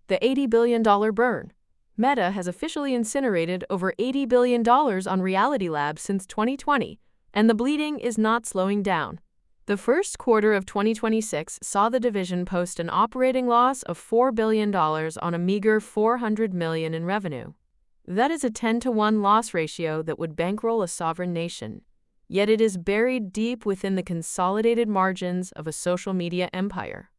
The $80 billion burn. Meta has officially incinerated over $80 billion on Reality Labs since 2020, and the bleeding is not slowing down. The first quarter of 2026 saw the division post an operating loss of $4 billion on a meager $400 million in revenue. That is a 10-to-1 loss ratio that would bankroll a sovereign nation. Yet it is buried deep within the consolidated margins of a social media empire.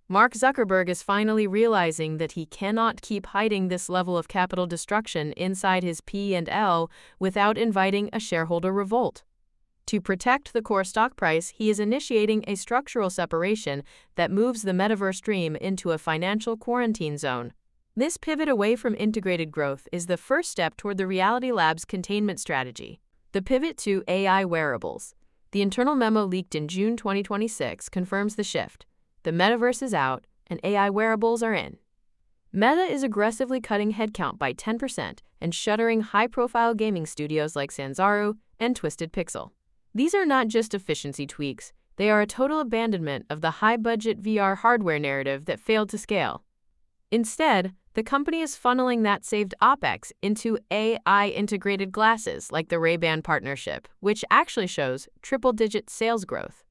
Mark Zuckerberg is finally realizing that he cannot keep hiding this level of capital destruction inside his P&L without inviting a shareholder revolt. To protect the core stock price, he is initiating a structural separation that moves the Metaverse dream into a financial quarantine zone. This pivot away from integrated growth is the first step toward the Reality Labs containment strategy. The pivot to AI Wearables. The internal memo leaked in June 2026 confirms the shift. The Metaverse is out, and AI wearables are in. Meta is aggressively cutting headcount by 10% and shuttering high-profile gaming studios like Sanzaru and Twisted Pixel. These are not just efficiency tweaks, they are a total abandonment of the high-budget VR hardware narrative that failed to scale. Instead, the company is funneling that saved OpEx into AI-integrated glasses like the Ray-Ban partnership, which actually shows triple-digit sales growth.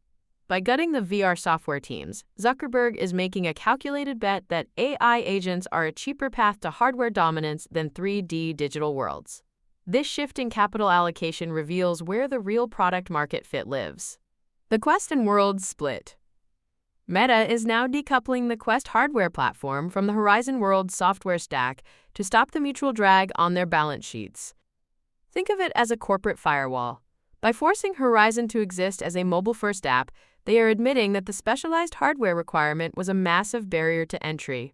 By gutting the VR software teams, Zuckerberg is making a calculated bet that AI agents are a cheaper path to hardware dominance than 3D digital worlds. This shift in capital allocation reveals where the real product-market fit lives. The Quest and Worlds split. Meta is now decoupling the Quest hardware platform from the Horizon Worlds software stack to stop the mutual drag on their balance sheets. Think of it as a corporate firewall. By forcing Horizon to exist as a mobile-first app, they are admitting that the specialized hardware requirement was a massive barrier to entry.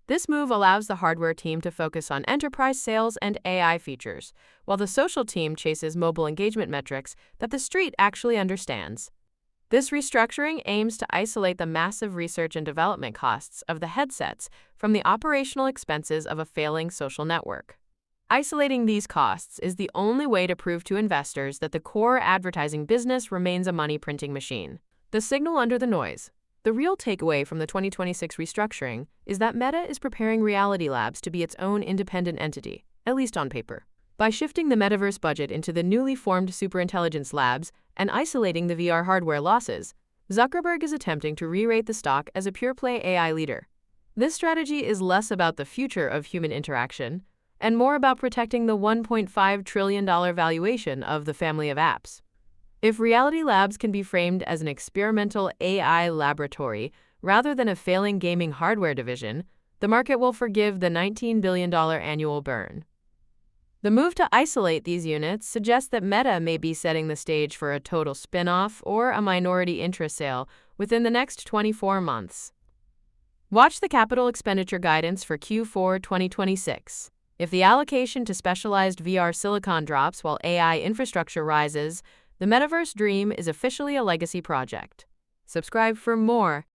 This move allows the hardware team to focus on enterprise sales and AI features, while the social team chases mobile engagement metrics that the street actually understands. This restructuring aims to isolate the massive research and development costs of the headsets from the operational expenses of a failing social network. Isolating these costs is the only way to prove to investors that the core advertising business remains a money-printing machine. The signal under the noise. The real takeaway from the 2026 restructuring is that Meta is preparing Reality Labs to be its own independent entity, at least on paper. By shifting the Metaverse budget into the newly formed Superintelligence Labs and isolating the VR hardware losses, Zuckerberg is attempting to re-rate the stock as a pure-play AI leader. This strategy is less about the future of human interaction and more about protecting the $1.5 trillion valuation of the family of apps. If Reality Labs can be framed as an experimental AI laboratory rather than a failing gaming hardware division, the market will forgive the $19 billion annual burn. The move to isolate these units suggests that Meta may be setting the stage for a total spinoff or a minority interest sale within the next 24 months. Watch the capital expenditure guidance for Q4 2026. If the allocation to specialized VR silicon drops while AI infrastructure rises, the Metaverse dream is officially a legacy project. Subscribe for more